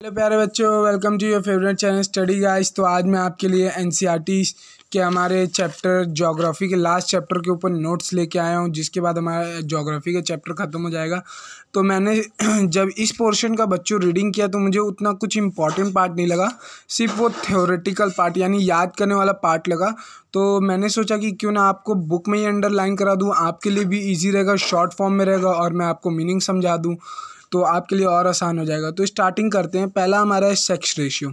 Hello प्यारे बच्चों, welcome to your favourite channel study guys. तो आज मैं आपके लिए एनसीईआरटी के हमारे चैप्टर ज्योग्राफी के लास्ट चैप्टर के ऊपर नोट्स लेके आया हूँ, जिसके बाद हमारा ज्योग्राफी का चैप्टर ख़त्म हो जाएगा। तो मैंने जब इस पोर्शन का बच्चों रीडिंग किया तो मुझे उतना कुछ इंपॉर्टेंट पार्ट नहीं लगा, सिर्फ वो थ्योरेटिकल पार्ट यानी याद करने वाला पार्ट लगा। तो मैंने सोचा कि क्यों ना आपको बुक में ही अंडरलाइन करा दूँ, आपके लिए भी ईजी रहेगा, शॉर्ट फॉर्म में रहेगा और मैं आपको मीनिंग समझा दूँ तो आपके लिए और आसान हो जाएगा। तो स्टार्टिंग करते हैं। पहला हमारा है सेक्स रेशियो।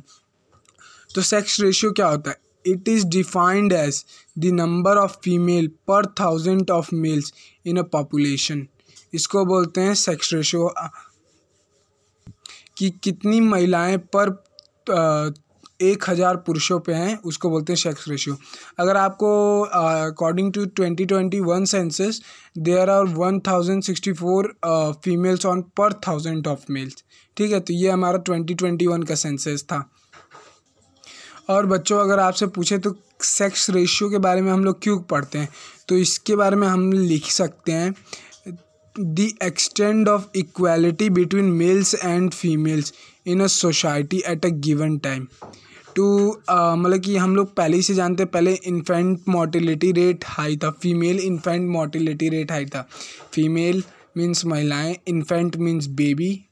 तो सेक्स रेशियो क्या होता है? It is defined as the number of female per 1000 of males in a population. इसको बोलते हैं सेक्स रेशियो, कि कितनी महिलाएं पर 1000 पुरुषों पे हैं, उसको बोलते हैं सेक्स रेशियो। अगर आपको according to 2021 census there are 1064 females on per 1000 of mails. ठीक है, तो ये हमारा 2021 का सेंसस था। और बच्चों, अगर आपसे पूछे तो सेक्स रेशियो के बारे में हम लोग क्यों पढ़ते हैं, तो इसके बारे में हम लिख सकते हैं the extent of equality between males and females in a society at a given time. टू मतलब कि हम लोग पहले ही से जानते हैं, पहले इन्फेंट मोर्टिलिटी रेट हाई था, female infant mortality rate high था। फीमेल मीन्स महिलाएं, infant means baby,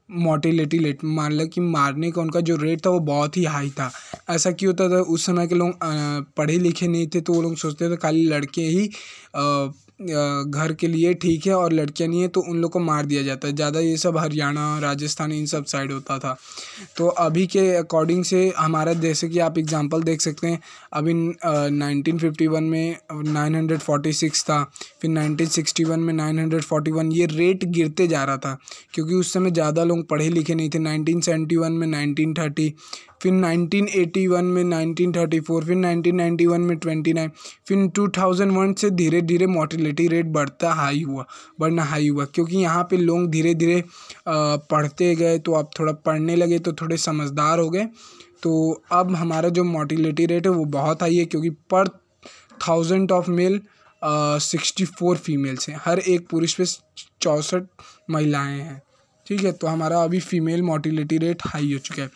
mortality rate मान लो कि मारने का उनका जो रेट था वो बहुत ही हाई था। ऐसा क्यों होता था? उस समय के लोग पढ़े लिखे नहीं थे, तो वो लोग सोचते थे खाली लड़के ही घर के लिए ठीक है और लड़कियां नहीं है, तो उन लोग को मार दिया जाता है ज़्यादा। ये सब हरियाणा, राजस्थान इन सब साइड होता था। तो अभी के अकॉर्डिंग से हमारा जैसे कि आप एग्जांपल देख सकते हैं, अभी 1951 में 946 था, फिर 1961 में 941। ये रेट गिरते जा रहा था क्योंकि उस समय ज़्यादा लोग पढ़े लिखे नहीं थे। 1971 में 1930, फिर 1981 में 1934, फिर 1991 में 29, फिर 2001 से धीरे धीरे मोर्टिलिटी रेट बढ़ना हाई हुआ क्योंकि यहाँ पे लोग धीरे धीरे पढ़ते गए, तो अब थोड़ा पढ़ने लगे तो थोड़े समझदार हो गए। तो अब हमारा जो मोर्टिलिटी रेट है वो बहुत हाई है, क्योंकि पर 1000 ऑफ मेल 64 फीमेल्स हैं, हर एक पुरुष पे 64 महिलाएं हैं। ठीक है, तो हमारा अभी फीमेल मोर्टिलिटी रेट हाई हो चुका है।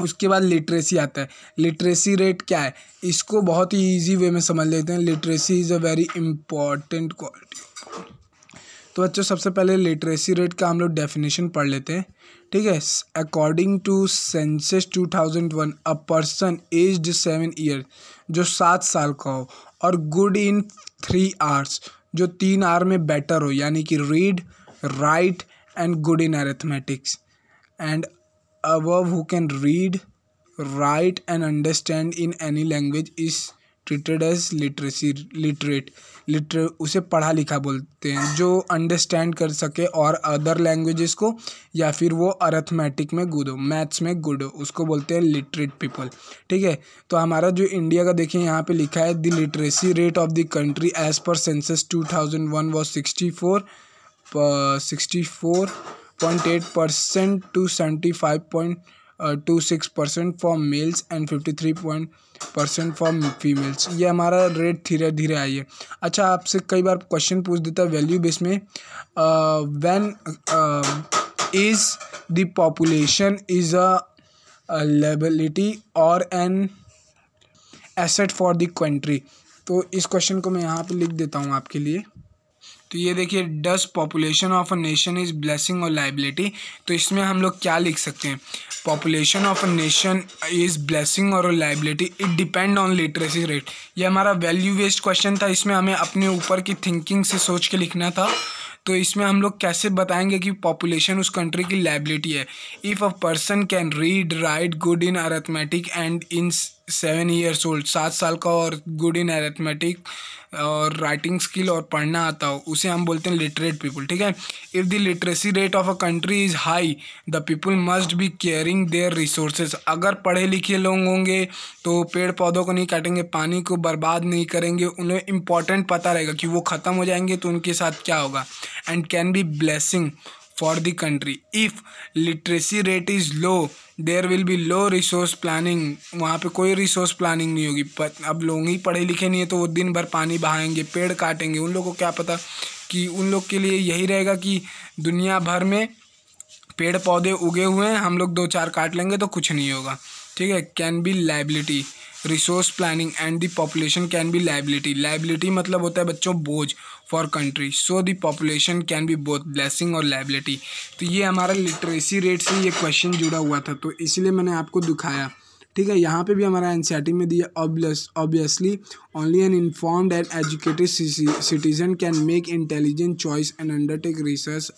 उसके बाद लिटरेसी आता है। लिटरेसी रेट क्या है, इसको बहुत ही ईजी वे में समझ लेते हैं। Literacy is a very important quality. तो बच्चों, सबसे पहले लिटरेसी रेट का हम लोग डेफिनेशन पढ़ लेते हैं। ठीक है, according to census 2001, a person aged 7 year, जो 7 साल का हो, और गुड इन 3 आवर्स, जो 3 आवर में बेटर हो, यानी कि read, right and good in arithmetics, and above who can read, write and understand in any language is treated as literate। उसे पढ़ा लिखा बोलते हैं, जो अंडरस्टैंड कर सके और अदर लैंग्वेजेस को, या फिर वो अरिथमेटिक में गुड हो, मैथ्स में गुड हो, उसको बोलते हैं लिटरेट पीपल। ठीक है, तो हमारा जो इंडिया का देखिए यहाँ पे लिखा है, the literacy rate of the country as per census 2001 was 64.8% to 75.26% for males and 53% for females. ये हमारा रेट धीरे धीरे आई है। अच्छा, आपसे कई बार क्वेश्चन पूछ देता है वैल्यू बेस में, when is the population is a liability और an asset for the country. तो इस क्वेश्चन को मैं यहाँ पे लिख देता हूँ आपके लिए। तो ये देखिए, does population of a nation is blessing और लाइबिलिटी। तो इसमें हम लोग क्या लिख सकते हैं? Population of a nation is blessing और liability, it depend on literacy rate. ये हमारा वैल्यू बेस्ड क्वेश्चन था, इसमें हमें अपने ऊपर की थिंकिंग से सोच के लिखना था। तो इसमें हम लोग कैसे बताएंगे कि पॉपुलेशन उस कंट्री की लाइबिलिटी है? If a person can read, right, good in arithmetic and in 7 years old, 7 साल का और गुड इन अरिथमेटिक और राइटिंग स्किल और पढ़ना आता हो, उसे हम बोलते हैं लिटरेट पीपल। ठीक है, if the literacy rate of a country is high, the people must be caring their resources. अगर पढ़े लिखे लोग होंगे तो पेड़ पौधों को नहीं काटेंगे, पानी को बर्बाद नहीं करेंगे, उन्हें इम्पोर्टेंट पता रहेगा कि वो ख़त्म हो जाएंगे तो उनके साथ क्या होगा, and can be blessing for the country. If literacy rate is low, there will be low resource planning, वहाँ पे कोई रिसोर्स प्लानिंग नहीं होगी। अब लोग ही पढ़े लिखे नहीं है तो वो दिन भर पानी बहाएंगे, पेड़ काटेंगे, उन लोगों को क्या पता कि उन लोग के लिए यही रहेगा कि दुनिया भर में पेड़ पौधे उगे हुए हैं, हम लोग 2-4 काट लेंगे तो कुछ नहीं होगा, ठीक है। Can be liability, resource planning and the population can be liability. Liability मतलब होता है बच्चों बोझ for country, so the population can be both blessing और लाइबिलिटी। तो ये हमारा लिटरेसी रेट से ये क्वेश्चन जुड़ा हुआ था, तो इसलिए मैंने आपको दिखाया, ठीक है। यहाँ पे भी हमारा एनसीईआरटी में दिया, obviously only an informed and educated citizen can make intelligent choice and undertake research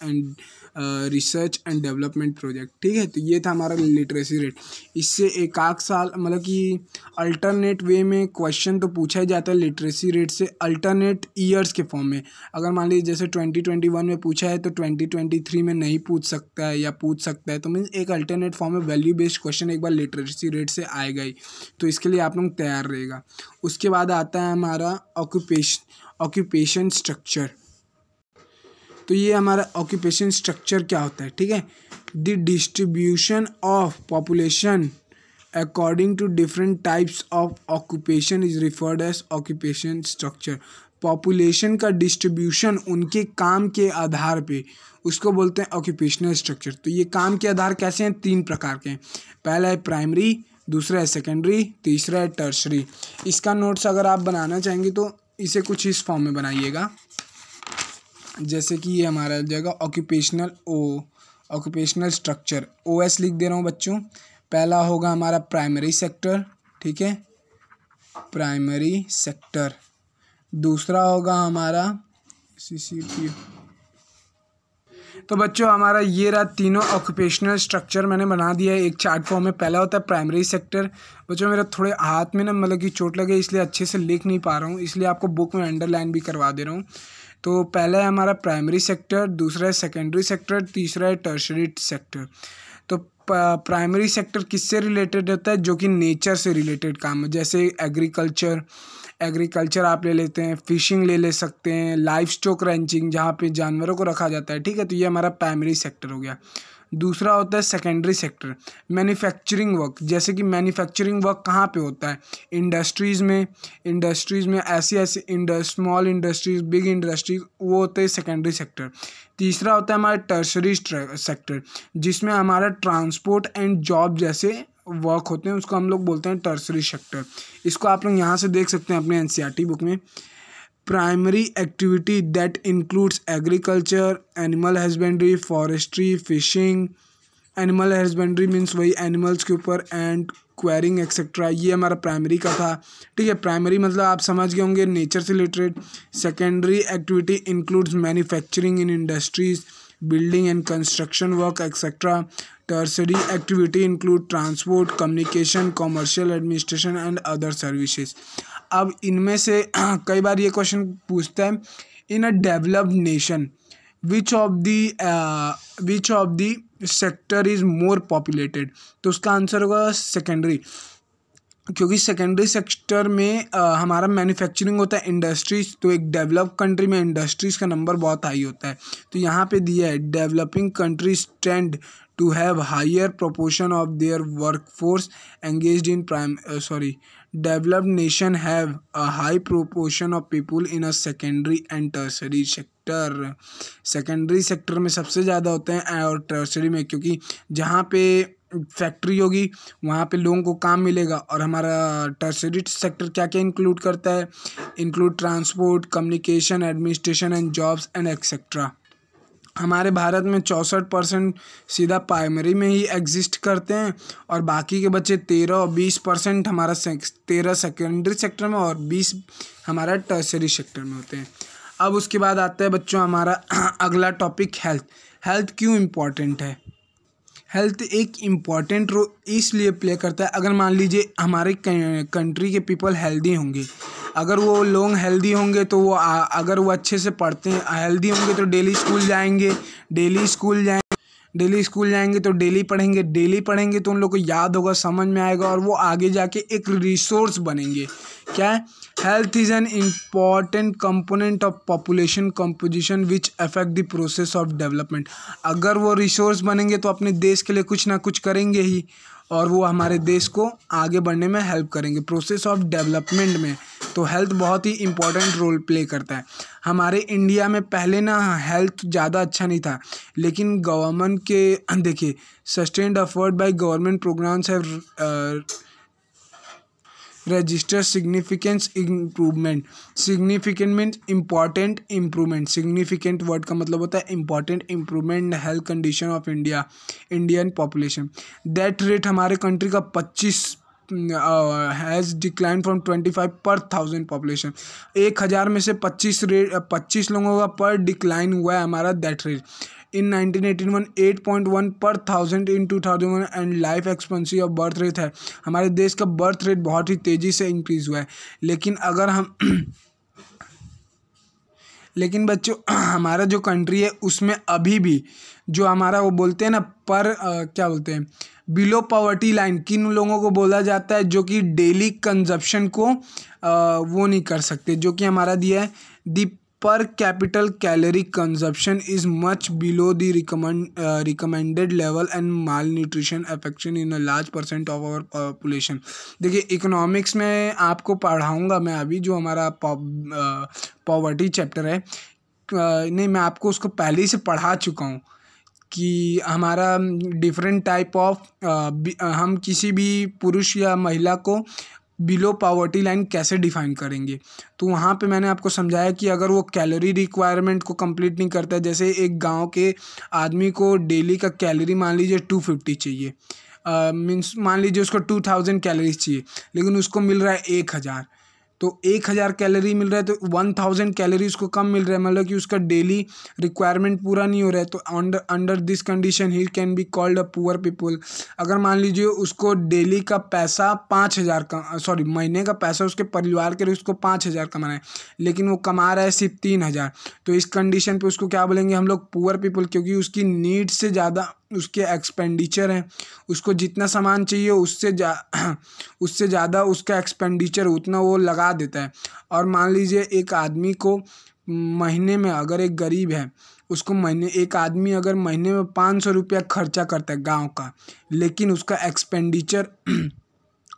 and development project, ठीक है। तो ये था हमारा लिटरेसी रेट। इससे एक आध साल मतलब कि अल्टरनेट वे में क्वेश्चन तो पूछा ही जाता है लिटरेसी रेट से, अल्टरनेट ईयर्स के फॉर्म में। अगर मान लीजिए जैसे 2021 में पूछा है तो 2023 में नहीं पूछ सकता है या पूछ सकता है, तो मीन्स एक अल्टरनेट फॉर्म में वैल्यू बेस्ड क्वेश्चन एक बार लिटरेसी रेट से आएगा ही, तो इसके लिए आप लोग तैयार रहेगा। उसके बाद आता है हमारा ऑक्यूपेशन स्ट्रक्चर। तो ये हमारा ऑक्यूपेशन स्ट्रक्चर क्या होता है, ठीक है। The distribution of population according to different types of occupation is referred as occupation structure. Population का डिस्ट्रीब्यूशन उनके काम के आधार पे, उसको बोलते हैं ऑक्यूपेशनल स्ट्रक्चर। तो ये काम के आधार कैसे हैं, 3 प्रकार के हैं। पहला है प्राइमरी, दूसरा है सेकेंडरी, तीसरा है टर्शरी। इसका नोट्स अगर आप बनाना चाहेंगे तो इसे कुछ इस फॉर्म में बनाइएगा, जैसे कि ये हमारा जगह ऑक्यूपेशनल स्ट्रक्चर, OS लिख दे रहा हूँ बच्चों। पहला होगा हमारा प्राइमरी सेक्टर, ठीक है, प्राइमरी सेक्टर। दूसरा होगा हमारा CCP। तो बच्चों हमारा ये रहा तीनों ऑक्यूपेशनल स्ट्रक्चर मैंने बना दिया है एक चार्ट फॉर्म में। पहला होता है प्राइमरी सेक्टर। बच्चों मेरा थोड़े हाथ में ना मतलब कि चोट लगे इसलिए अच्छे से लिख नहीं पा रहा हूँ, इसलिए आपको बुक में अंडरलाइन भी करवा दे रहा हूँ। तो पहला है हमारा प्राइमरी सेक्टर, दूसरा है सेकेंडरी सेक्टर, तीसरा है टर्शरी सेक्टर। तो प्राइमरी सेक्टर किससे रिलेटेड होता है, जो कि नेचर से रिलेटेड काम है, जैसे एग्रीकल्चर आप ले लेते हैं, फिशिंग ले सकते हैं, लाइफ स्टॉक रैंचिंग जहाँ पे जानवरों को रखा जाता है, ठीक है। तो ये हमारा प्राइमरी सेक्टर हो गया। दूसरा होता है सेकेंडरी सेक्टर, मैन्युफैक्चरिंग वर्क। जैसे कि मैन्युफैक्चरिंग वर्क कहाँ पे होता है, इंडस्ट्रीज़ में ऐसी स्मॉल इंडस्ट्रीज, बिग इंडस्ट्रीज, वो होते हैं सेकेंडरी सेक्टर। तीसरा होता है हमारा टर्शरी सेक्टर, जिसमें हमारा ट्रांसपोर्ट एंड जॉब जैसे वर्क होते हैं, उसको हम लोग बोलते हैं टर्शरी सेक्टर। इसको आप लोग यहाँ से देख सकते हैं अपने एनसीईआरटी बुक में। Primary activity that includes agriculture, animal husbandry, forestry, fishing. Animal husbandry means वही एनिमल्स के ऊपर, एंड क्वेरिंग एक्सेट्रा। ये हमारा प्राइमरी का था, ठीक है। प्राइमरी मतलब आप समझ गए होंगे नेचर से related. Secondary activity includes manufacturing in industries, building and construction work etcetera. Tertiary activity include transport, communication, commercial, administration and other services. अब इनमें से कई बार ये क्वेश्चन पूछता है, in a developed nation which of the sector is more populated. तो उसका आंसर होगा सेकेंडरी, क्योंकि सेकेंडरी सेक्टर में हमारा मैन्युफैक्चरिंग होता है, इंडस्ट्रीज। तो एक डेवलप कंट्री में इंडस्ट्रीज का नंबर बहुत हाई होता है। तो यहाँ पे दिया है developing countries tend to have higher proportion of their workforce engaged in developed nation have a high proportion of people in a secondary and tertiary sector. Secondary sector में सबसे ज़्यादा होते हैं और टर्शरी में, क्योंकि जहाँ पे फैक्ट्री होगी वहाँ पे लोगों को काम मिलेगा। और हमारा टर्शरी सेक्टर क्या क्या इंक्लूड करता है, include transport, communication, administration and jobs and etcetera. हमारे भारत में 64% सीधा प्राइमरी में ही एग्जिस्ट करते हैं, और बाकी के बच्चे 13 और 20% हमारा 13 सेकेंडरी सेक्टर में और 20 हमारा टर्शरी सेक्टर में होते हैं। अब उसके बाद आता है बच्चों हमारा अगला टॉपिक हेल्थ। हेल्थ क्यों इम्पॉर्टेंट है? हेल्थ एक इम्पॉर्टेंट रोल इसलिए प्ले करता है, अगर मान लीजिए हमारे कंट्री के पीपल हेल्दी होंगे, अगर वो लोग हेल्दी होंगे तो वो अगर वो अच्छे से पढ़ते हैं, हेल्दी होंगे तो डेली स्कूल जाएंगे तो डेली पढ़ेंगे तो उन लोग को याद होगा, समझ में आएगा, और वो आगे जाके एक रिसोर्स बनेंगे। क्या है? Health is an important component of population composition which affect the process of development. अगर वो रिसोर्स बनेंगे तो अपने देश के लिए कुछ ना कुछ करेंगे ही, और वो हमारे देश को आगे बढ़ने में हेल्प करेंगे। प्रोसेस ऑफ डेवलपमेंट में तो हेल्थ बहुत ही इम्पोर्टेंट रोल प्ले करता है। हमारे इंडिया में पहले ना हेल्थ ज़्यादा अच्छा नहीं था, लेकिन गवर्नमेंट के देखिए sustained effort by government programmes have register significant improvement। significant means important improvement। significant word का मतलब होता है important improvement in health condition of India Indian population। death rate हमारे कंट्री का 25 हैज़ डिक्लाइन फ्रॉम 25 पर 1000 population. 1000 में से 25 लोगों का पर डिक्लाइन हुआ है हमारा डेथ रेट। इन 1981 8.1 पर 1000 इन 2001 and life एक्सपेंसी of birth rate है। हमारे देश का बर्थ रेट बहुत ही तेज़ी से इंक्रीज़ हुआ है। लेकिन अगर हम लेकिन बच्चों हमारा जो कंट्री है उसमें अभी भी जो हमारा वो बोलते हैं ना क्या बोलते हैं बिलो पॉवर्टी लाइन किन लोगों को बोला जाता है, जो कि डेली कंजप्शन को वो नहीं कर सकते, जो कि हमारा दिया है the per capital calorie consumption is much below the recommended level and malnutrition affection in a large percent of our population. देखिए इकोनॉमिक्स में आपको पढ़ाऊंगा मैं अभी जो हमारा पॉवर्टी चैप्टर है, नहीं मैं आपको उसको पहले ही से पढ़ा चुका हूँ कि हमारा डिफरेंट टाइप ऑफ हम किसी भी पुरुष या महिला को बिलो पॉवर्टी लाइन कैसे डिफाइन करेंगे। तो वहाँ पे मैंने आपको समझाया कि अगर वो कैलोरी रिक्वायरमेंट को कंप्लीट नहीं करता है, जैसे एक गांव के आदमी को डेली का कैलोरी मान लीजिए 250 चाहिए, मीन्स मान लीजिए उसको 2000 कैलोरीज चाहिए, लेकिन उसको मिल रहा है 1000, तो 1000 कैलोरी मिल रहा है तो 1000 कैलोरी उसको कम मिल रहा है, मतलब कि उसका डेली रिक्वायरमेंट पूरा नहीं हो रहा है। तो under this condition he can be called a poor people. अगर मान लीजिए उसको डेली का पैसा 5000 का महीने का पैसा उसके परिवार के लिए उसको 5000 कमाना है, लेकिन वो कमा रहा है सिर्फ 3000, तो इस कंडीशन पे उसको क्या बोलेंगे हम लोग पुअर पीपल, क्योंकि उसकी नीड से ज़्यादा उसके एक्सपेंडिचर हैं। उसको जितना सामान चाहिए उससे ज़्यादा उसका एक्सपेंडिचर उतना वो लगा देता है। और मान लीजिए एक आदमी को महीने में, अगर एक गरीब है उसको एक आदमी अगर महीने में 500 रुपया खर्चा करता है गांव का, लेकिन उसका एक्सपेंडिचर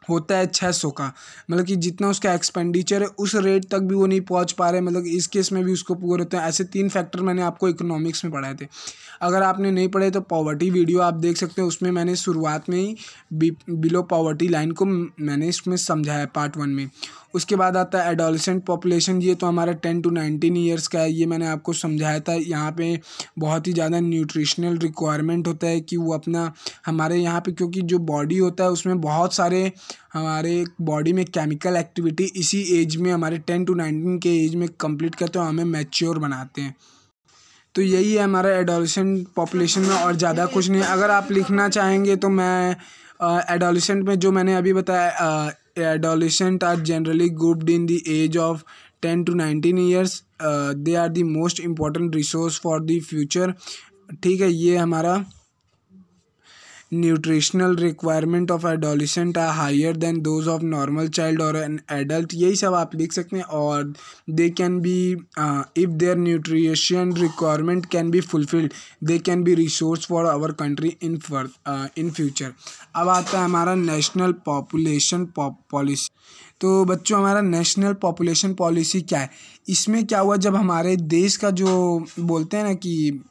होता है 600 का, मतलब कि जितना उसका एक्सपेंडिचर है उस रेट तक भी वो नहीं पहुंच पा रहे, मतलब इस केस में भी उसको पुअर होते हैं। ऐसे 3 फैक्टर मैंने आपको इकोनॉमिक्स में पढ़ाए थे। अगर आपने नहीं पढ़े तो पॉवर्टी वीडियो आप देख सकते हैं, उसमें मैंने शुरुआत में ही बिलो पॉवर्टी लाइन को मैंने इसमें समझाया पार्ट 1 में। उसके बाद आता है एडोलेसेंट पॉपुलेशन, ये तो हमारा 10 to 19 ईयर्स का है, ये मैंने आपको समझाया था। यहाँ पे बहुत ही ज़्यादा न्यूट्रिशनल रिक्वायरमेंट होता है कि वो अपना हमारे यहाँ पे, क्योंकि जो बॉडी होता है उसमें बहुत सारे हमारे बॉडी में केमिकल एक्टिविटी इसी एज में हमारे 10 to 19 के एज में कंप्लीट करते हैं, हमें मैच्योर बनाते हैं। तो यही है हमारा एडोलेसेंट पॉपुलेशन में, और ज़्यादा कुछ नहीं। अगर आप लिखना चाहेंगे तो मैं एडोलेसेंट में जो मैंने अभी बताया, adolescents are generally grouped in the age of 10 to 19 years। they are the most important resource for the future। ठीक है, ये हमारा nutritional requirement of adolescent are higher than those of normal child और एन एडल्ट, यही सब आप लिख सकते हैं। और they can be if their nutrition requirement can be fulfilled they can be resource for our country in future. अब आता है हमारा नेशनल पॉपुलेशन पॉलिसी। तो बच्चों हमारा नेशनल पॉपुलेशन पॉलिसी क्या है, इसमें क्या हुआ, जब हमारे देश का जो बोलते हैं ना कि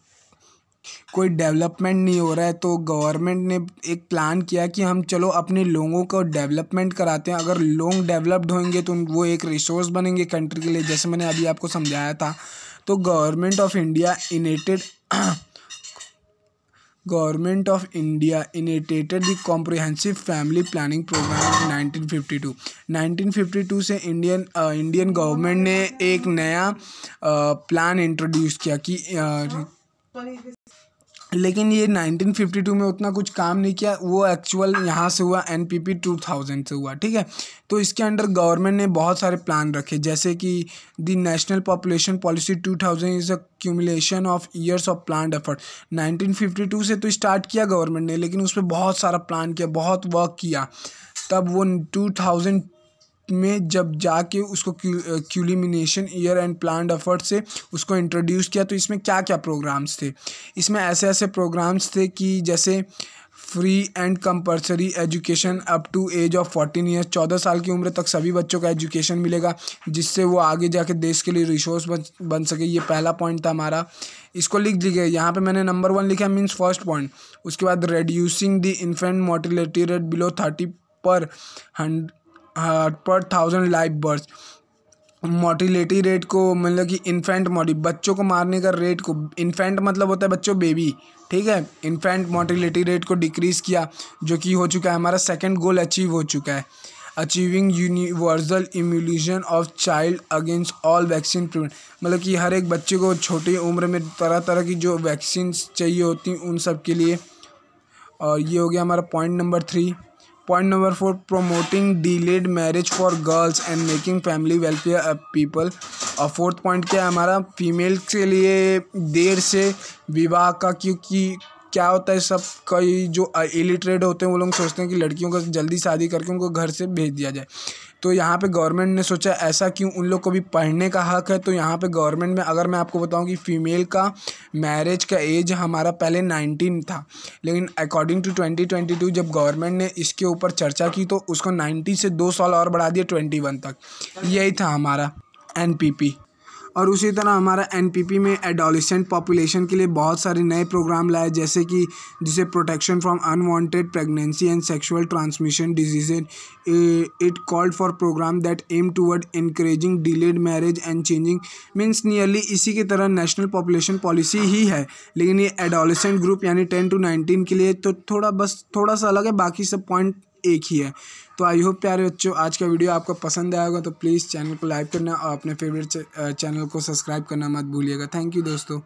कोई डेवलपमेंट नहीं हो रहा है, तो गवर्नमेंट ने एक प्लान किया कि हम चलो अपने लोगों को डेवलपमेंट कराते हैं। अगर लोग डेवलप्ड होंगे तो वो एक रिसोर्स बनेंगे कंट्री के लिए, जैसे मैंने अभी आपको समझाया था। तो government of India initiated the comprehensive family planning programme 1952। 1952 से इंडियन गवर्नमेंट ने एक नया प्लान इंट्रोड्यूस किया कि लेकिन ये 1952 में उतना कुछ काम नहीं किया, वो एक्चुअल यहाँ से हुआ NPP 2000 से हुआ। ठीक है, तो इसके अंडर गवर्नमेंट ने बहुत सारे प्लान रखे, जैसे कि the national population policy 2000 is a cumulation of years of planned effort. 1952 से तो स्टार्ट किया गवर्नमेंट ने, लेकिन उस पर बहुत सारा प्लान किया, बहुत वर्क किया, तब वो में जब जाके उसको क्यूलिमिनेशन ईयर एंड प्लान्ड एफर्ट से उसको इंट्रोड्यूस किया, तो इसमें क्या क्या प्रोग्राम्स थे। इसमें ऐसे ऐसे प्रोग्राम्स थे कि जैसे free and compulsory education up to age of 14 years, 14 साल की उम्र तक सभी बच्चों को एजुकेशन मिलेगा, जिससे वो आगे जाके देश के लिए रिसोर्स बन सके। ये पहला पॉइंट था हमारा। इसको लिख लीजिए, यहाँ पे मैंने नंबर 1 लिखा मीन्स फर्स्ट पॉइंट। उसके बाद reducing the infant mortality rate below 30 पर 1000 लाइव बर्थ। मोर्टिलिटी रेट को मतलब कि इन्फेंट बच्चों को मारने का रेट को, इन्फेंट मतलब होता है बच्चों, बेबी, ठीक है। इन्फेंट मोर्टिलिटी रेट को डिक्रीज़ किया, जो कि हो चुका है हमारा सेकंड गोल अचीव हो चुका है। Achieving universal immunisation of child against all vaccine prevent, मतलब कि हर एक बच्चे को छोटी उम्र में तरह तरह की जो वैक्सीन चाहिए होती हैं उन सब के लिए। और ये हो गया हमारा point number 3। Point number 4, promoting delayed marriage for girls and making family welfare people. और फोर्थ पॉइंट क्या है हमारा, फीमेल के लिए देर से विवाह का, क्योंकि क्या होता है सब कई जो इलिटरेट होते हैं वो लोग सोचते हैं कि लड़कियों को जल्दी शादी करके उनको घर से भेज दिया जाए। तो यहाँ पे गवर्नमेंट ने सोचा ऐसा क्यों, उन लोग को भी पढ़ने का हक है। तो यहाँ पे गवर्नमेंट में अगर मैं आपको बताऊँ कि फ़ीमेल का मैरिज का एज हमारा पहले 19 था, लेकिन अकॉर्डिंग टू 2022 जब गवर्नमेंट ने इसके ऊपर चर्चा की तो उसको 90 से 2 साल और बढ़ा दिया 21 तक। यही था हमारा एनपीपी। और उसी तरह हमारा एनपीपी में एडोलेसेंट पॉपुलेशन के लिए बहुत सारे नए प्रोग्राम लाए, जैसे कि जिसे protection from unwanted pregnancy and sexual transmission diseases. It called for programme that aim toward encouraging delayed marriage and changing means nearly इसी की तरह नेशनल पॉपुलेशन पॉलिसी ही है, लेकिन ये एडोलेसेंट ग्रुप यानी 10 to 19 के लिए तो थोड़ा सा अलग है, बाकी सब पॉइंट एक ही है। तो आई होप प्यारे बच्चों आज का वीडियो आपको पसंद आया होगा, तो प्लीज़ चैनल को लाइक करना और अपने फेवरेट चैनल को सब्सक्राइब करना मत भूलिएगा। थैंक यू दोस्तों।